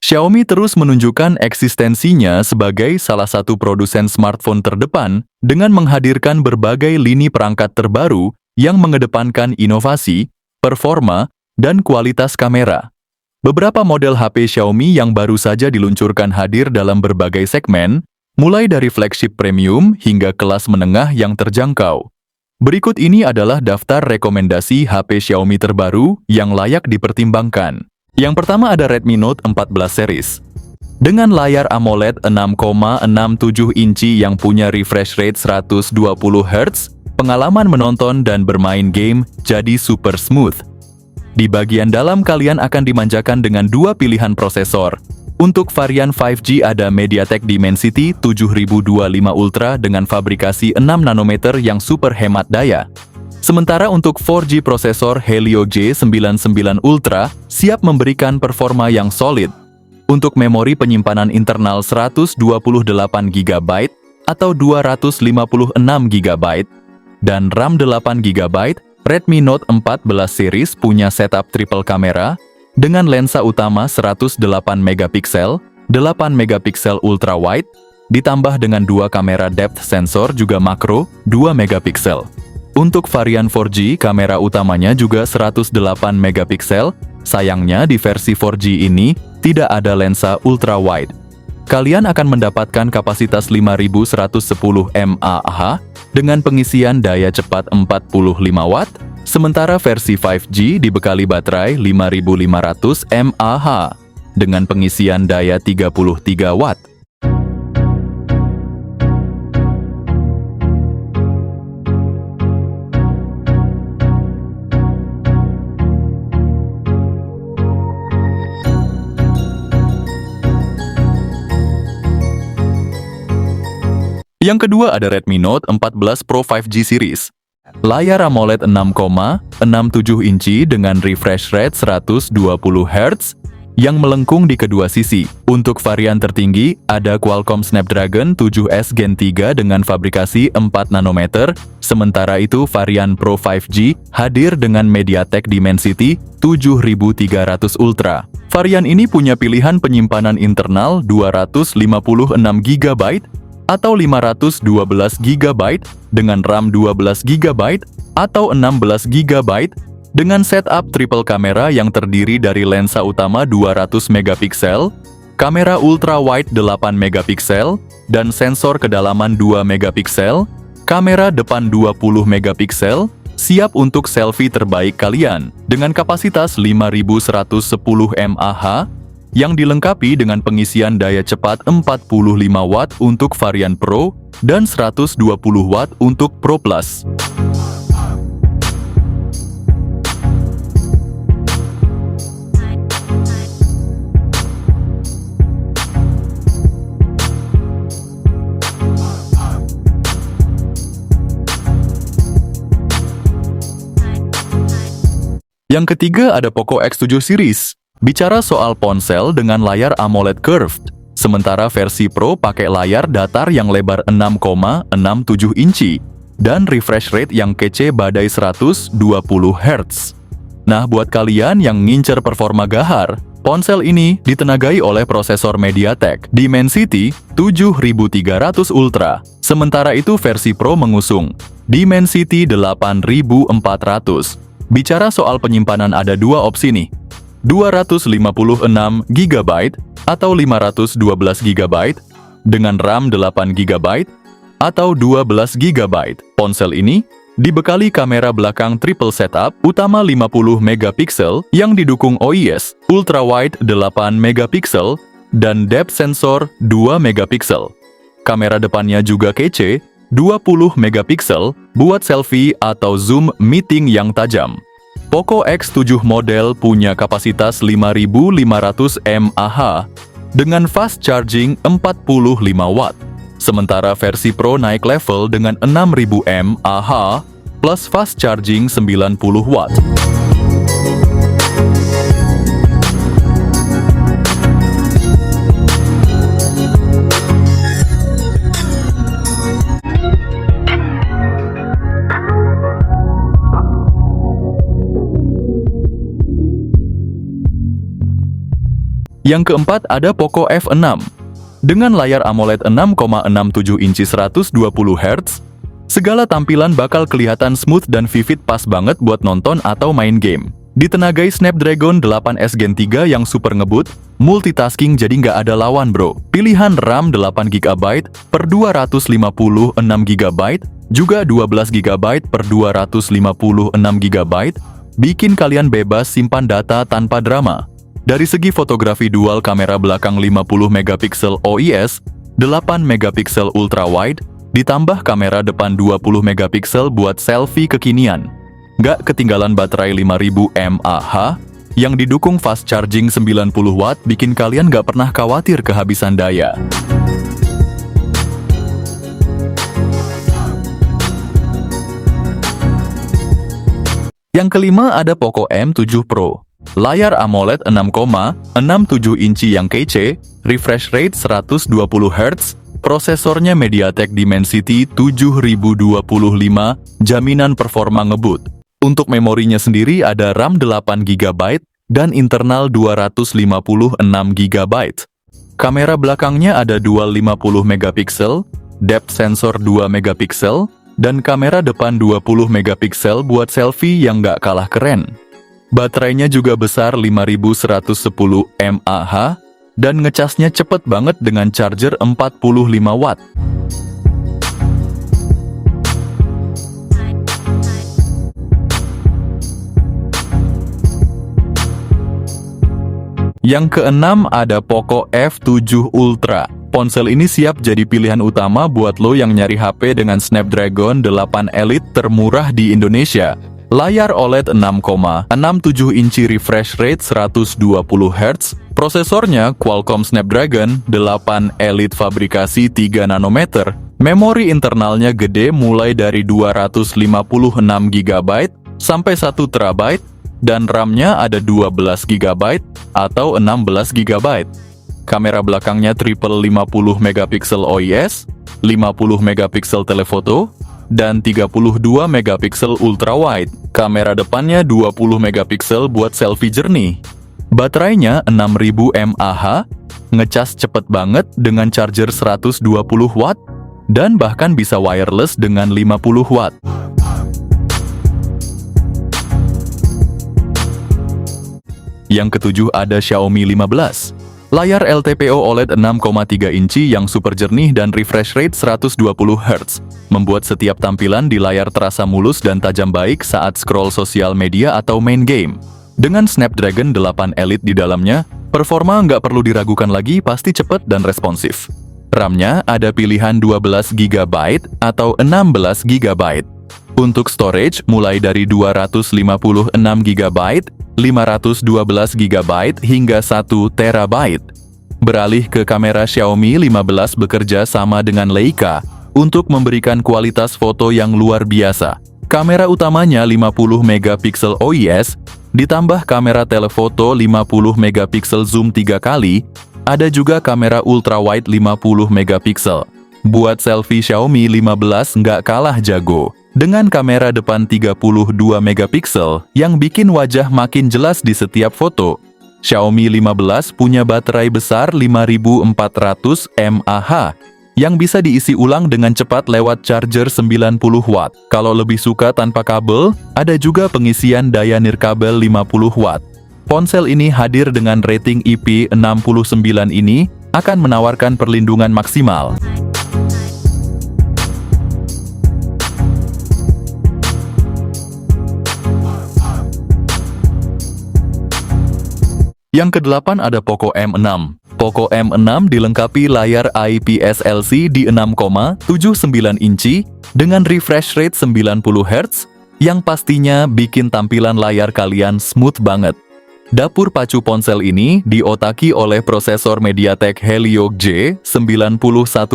Xiaomi terus menunjukkan eksistensinya sebagai salah satu produsen smartphone terdepan dengan menghadirkan berbagai lini perangkat terbaru yang mengedepankan inovasi, performa, dan kualitas kamera. Beberapa model HP Xiaomi yang baru saja diluncurkan hadir dalam berbagai segmen, mulai dari flagship premium hingga kelas menengah yang terjangkau. Berikut ini adalah daftar rekomendasi HP Xiaomi terbaru yang layak dipertimbangkan. Yang pertama ada Redmi Note 14 series. Dengan layar AMOLED 6,67 inci yang punya refresh rate 120 Hz, pengalaman menonton dan bermain game jadi super smooth. Di bagian dalam kalian akan dimanjakan dengan dua pilihan prosesor. Untuk varian 5G ada MediaTek Dimensity 7025 Ultra dengan fabrikasi 6 nanometer yang super hemat daya. Sementara untuk 4G prosesor Helio G99 Ultra siap memberikan performa yang solid. Untuk memori penyimpanan internal 128GB atau 256GB dan RAM 8GB, Redmi Note 14 series punya setup triple kamera dengan lensa utama 108MP, 8MP ultra wide, ditambah dengan dua kamera depth sensor juga makro 2MP. Untuk varian 4G, kamera utamanya juga 108MP. Sayangnya di versi 4G ini tidak ada lensa ultra wide. Kalian akan mendapatkan kapasitas 5110 mAh dengan pengisian daya cepat 45 Watt, sementara versi 5G dibekali baterai 5500 mAh dengan pengisian daya 33 Watt. Yang kedua ada Redmi Note 14 Pro 5G series. Layar AMOLED 6,67 inci dengan refresh rate 120 Hz yang melengkung di kedua sisi. Untuk varian tertinggi, ada Qualcomm Snapdragon 7S Gen 3 dengan fabrikasi 4 nanometer, sementara itu varian Pro 5G hadir dengan MediaTek Dimensity 7300 Ultra. Varian ini punya pilihan penyimpanan internal 256GB atau 512GB dengan RAM 12GB atau 16GB dengan setup triple kamera yang terdiri dari lensa utama 200MP, kamera ultra wide 8MP dan sensor kedalaman 2MP, kamera depan 20MP, siap untuk selfie terbaik kalian dengan kapasitas 5110 mAh yang dilengkapi dengan pengisian daya cepat 45 Watt untuk varian Pro dan 120 Watt untuk Pro Plus. Yang ketiga ada Poco X7 series. Bicara soal ponsel dengan layar AMOLED curved, sementara versi Pro pakai layar datar yang lebar 6,67 inci dan refresh rate yang kece badai 120 Hz. Nah, buat kalian yang ngincer performa gahar, ponsel ini ditenagai oleh prosesor MediaTek Dimensity 7300 Ultra. Sementara itu versi Pro mengusung Dimensity 8400. Bicara soal penyimpanan ada dua opsi nih. 256GB atau 512GB dengan RAM 8GB atau 12GB. Ponsel ini dibekali kamera belakang triple setup utama 50MP yang didukung OIS, ultra wide 8MP dan depth sensor 2MP. Kamera depannya juga kece, 20MP buat selfie atau zoom meeting yang tajam. Poco X7 model punya kapasitas 5500 mAh dengan fast charging 45 Watt. Sementara versi Pro naik level dengan 6000 mAh plus fast charging 90 Watt. Yang keempat ada Poco F6. Dengan layar AMOLED 6,67 inci 120 Hz, segala tampilan bakal kelihatan smooth dan vivid, pas banget buat nonton atau main game. Ditenagai Snapdragon 8S Gen 3 yang super ngebut, multitasking jadi nggak ada lawan bro. Pilihan RAM 8GB per 256GB, juga 12GB per 256GB, bikin kalian bebas simpan data tanpa drama. Dari segi fotografi, dual kamera belakang 50MP OIS, 8MP ultra wide, ditambah kamera depan 20MP buat selfie kekinian. Nggak ketinggalan baterai 5000 mAh yang didukung fast charging 90W, bikin kalian nggak pernah khawatir kehabisan daya. Yang kelima ada Poco M7 Pro. Layar AMOLED 6,67 inci yang kece, refresh rate 120Hz, prosesornya MediaTek Dimensity 7025, jaminan performa ngebut. Untuk memorinya sendiri ada RAM 8GB dan internal 256GB. Kamera belakangnya ada dual 50MP, depth sensor 2MP, dan kamera depan 20MP buat selfie yang nggak kalah keren. Baterainya juga besar 5110 mAh, dan ngecasnya cepet banget dengan charger 45W. Yang keenam ada Poco F7 Ultra. Ponsel ini siap jadi pilihan utama buat lo yang nyari HP dengan Snapdragon 8 Elite termurah di Indonesia. Layar OLED 6,67 inci, refresh rate 120Hz, prosesornya Qualcomm Snapdragon 8 Elite fabrikasi 3 nanometer, memori internalnya gede mulai dari 256GB sampai 1TB, dan RAM-nya ada 12GB atau 16GB. Kamera belakangnya triple 50MP OIS, 50MP telefoto, dan 32MP ultra wide. Kamera depannya 20MP buat selfie jernih. Baterainya 6000 mAh, ngecas cepet banget dengan charger 120W, dan bahkan bisa wireless dengan 50W. Yang ketujuh ada Xiaomi 15. Layar LTPO OLED 6,3 inci yang super jernih dan refresh rate 120Hz, membuat setiap tampilan di layar terasa mulus dan tajam baik saat scroll sosial media atau main game. Dengan Snapdragon 8 Elite di dalamnya, performa nggak perlu diragukan lagi, pasti cepat dan responsif. RAM-nya ada pilihan 12GB atau 16GB. Untuk storage mulai dari 256GB, 512GB hingga 1TB. Beralih ke kamera, Xiaomi 15 bekerja sama dengan Leica untuk memberikan kualitas foto yang luar biasa. Kamera utamanya 50MP OIS, ditambah kamera telefoto 50MP zoom 3 kali, ada juga kamera ultra wide 50MP. Buat selfie, Xiaomi 15 nggak kalah jago. Dengan kamera depan 32MP yang bikin wajah makin jelas di setiap foto. Xiaomi 15 punya baterai besar 5400 mAh yang bisa diisi ulang dengan cepat lewat charger 90W. Kalau lebih suka tanpa kabel, ada juga pengisian daya nirkabel 50W. Ponsel ini hadir dengan rating IP69 ini akan menawarkan perlindungan maksimal. Yang kedelapan ada Poco M6. Poco M6 dilengkapi layar IPS LCD 6,79 inci dengan refresh rate 90Hz yang pastinya bikin tampilan layar kalian smooth banget. Dapur pacu ponsel ini diotaki oleh prosesor MediaTek Helio G91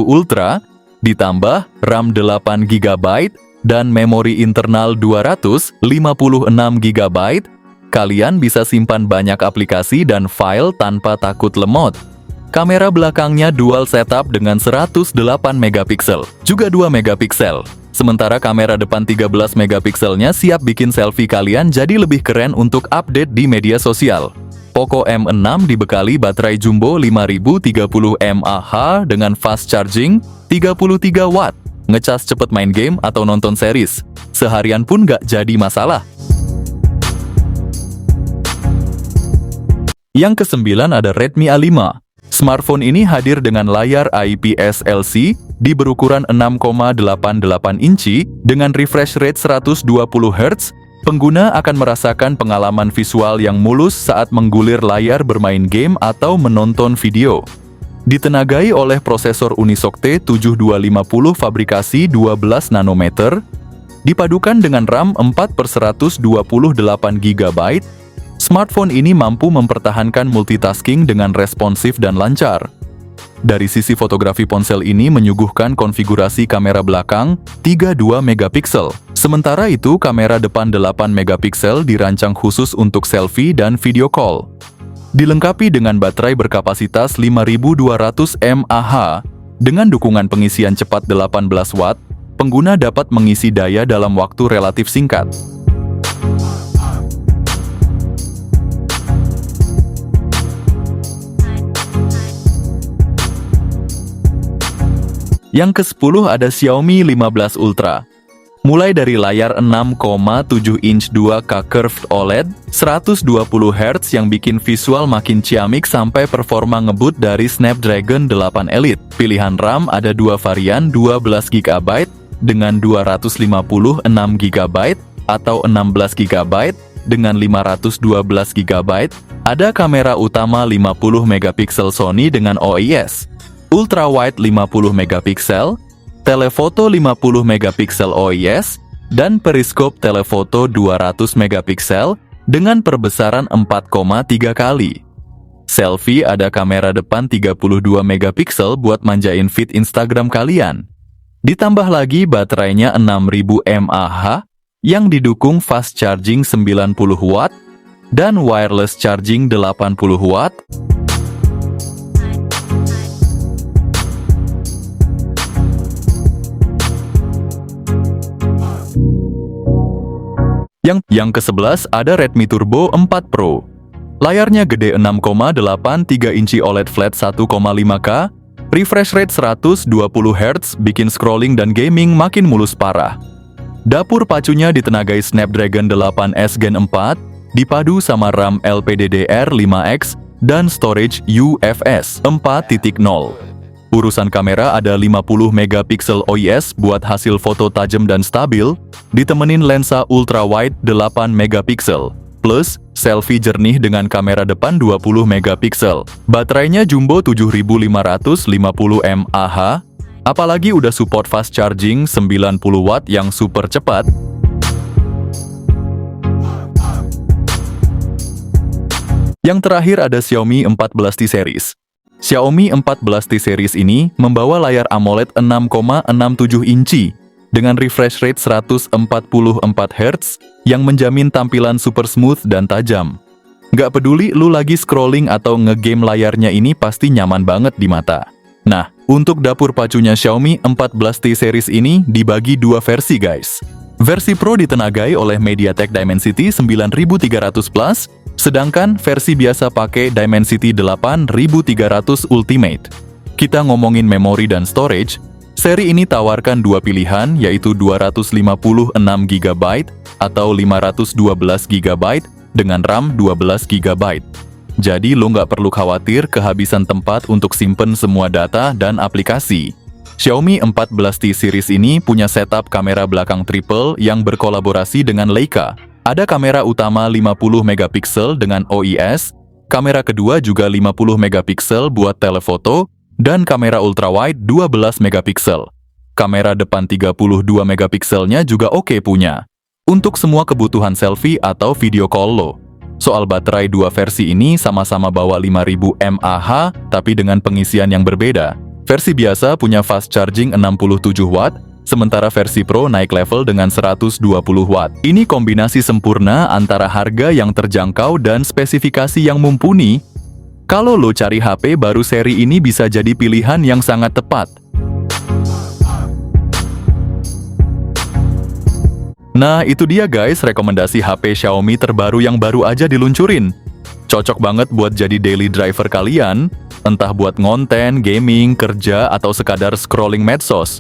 Ultra, ditambah RAM 8GB dan memori internal 256GB. Kalian bisa simpan banyak aplikasi dan file tanpa takut lemot. Kamera belakangnya dual setup dengan 108MP, juga 2MP. Sementara kamera depan 13MP-nya siap bikin selfie kalian jadi lebih keren untuk update di media sosial. Poco M6 dibekali baterai jumbo 5030 mAh dengan fast charging 33 watt. Ngecas cepet main game atau nonton series. Seharian pun nggak jadi masalah. Yang ke-9 ada Redmi A5. Smartphone ini hadir dengan layar IPS LC di berukuran 6,88 inci dengan refresh rate 120 Hz. Pengguna akan merasakan pengalaman visual yang mulus saat menggulir layar bermain game atau menonton video. Ditenagai oleh prosesor Unisoc T7250 fabrikasi 12 nanometer, dipadukan dengan RAM 4/128 GB, smartphone ini mampu mempertahankan multitasking dengan responsif dan lancar. Dari sisi fotografi, ponsel ini menyuguhkan konfigurasi kamera belakang 32 megapiksel. Sementara itu, kamera depan 8 megapiksel dirancang khusus untuk selfie dan video call. Dilengkapi dengan baterai berkapasitas 5200 mAh. Dengan dukungan pengisian cepat 18 watt, pengguna dapat mengisi daya dalam waktu relatif singkat. Yang ke-10 ada Xiaomi 15 Ultra. Mulai dari layar 6,7 inch 2K Curved OLED, 120 Hz yang bikin visual makin ciamik sampai performa ngebut dari Snapdragon 8 Elite. Pilihan RAM ada dua varian 12 GB dengan 256 GB atau 16 GB dengan 512 GB. Ada kamera utama 50 megapiksel Sony dengan OIS. Ultra wide 50 megapiksel, telefoto 50 megapiksel OIS, dan periskop telefoto 200 megapiksel dengan perbesaran 4,3 kali. Selfie ada kamera depan 32 megapiksel buat manjain feed Instagram kalian. Ditambah lagi baterainya 6000 mAh yang didukung fast charging 90 watt dan wireless charging 80 watt. Yang ke-11 ada Redmi Turbo 4 Pro. Layarnya gede 6,83 inci OLED flat 1,5K, refresh rate 120 Hz bikin scrolling dan gaming makin mulus parah. Dapur pacunya ditenagai Snapdragon 8S Gen 4, dipadu sama RAM LPDDR5X dan storage UFS 4.0. Urusan kamera ada 50 megapiksel OIS buat hasil foto tajam dan stabil, ditemenin lensa ultra wide 8 megapiksel, plus selfie jernih dengan kamera depan 20 megapiksel. Baterainya jumbo 7550 mAh, apalagi udah support fast charging 90 watt yang super cepat. Yang terakhir ada Xiaomi 14T series. Xiaomi 14T series ini membawa layar AMOLED 6,67 inci dengan refresh rate 144 Hz yang menjamin tampilan super smooth dan tajam. Nggak peduli lu lagi scrolling atau ngegame, layarnya ini pasti nyaman banget di mata. Nah, untuk dapur pacunya Xiaomi 14T series ini dibagi dua versi guys. Versi Pro ditenagai oleh MediaTek Dimensity 9300 Plus, sedangkan versi biasa pakai Dimensity 8300 Ultimate. Kita ngomongin memori dan storage, seri ini tawarkan dua pilihan yaitu 256 GB atau 512 GB dengan RAM 12 GB. Jadi lo nggak perlu khawatir kehabisan tempat untuk simpen semua data dan aplikasi. Xiaomi 14T series ini punya setup kamera belakang triple yang berkolaborasi dengan Leica. Ada kamera utama 50 megapiksel dengan OIS, kamera kedua juga 50 megapiksel buat telefoto, dan kamera ultrawide 12 megapiksel. Kamera depan 32 megapikselnya juga oke punya. Untuk semua kebutuhan selfie atau video call lo. Soal baterai, dua versi ini sama-sama bawa 5000 mAh, tapi dengan pengisian yang berbeda. Versi biasa punya fast charging 67 watt, sementara versi Pro naik level dengan 120 watt. Ini kombinasi sempurna antara harga yang terjangkau dan spesifikasi yang mumpuni. Kalau lo cari HP baru seri ini bisa jadi pilihan yang sangat tepat. Nah, itu dia guys rekomendasi HP Xiaomi terbaru yang baru aja diluncurin. Cocok banget buat jadi daily driver kalian, entah buat ngonten, gaming, kerja, atau sekadar scrolling medsos.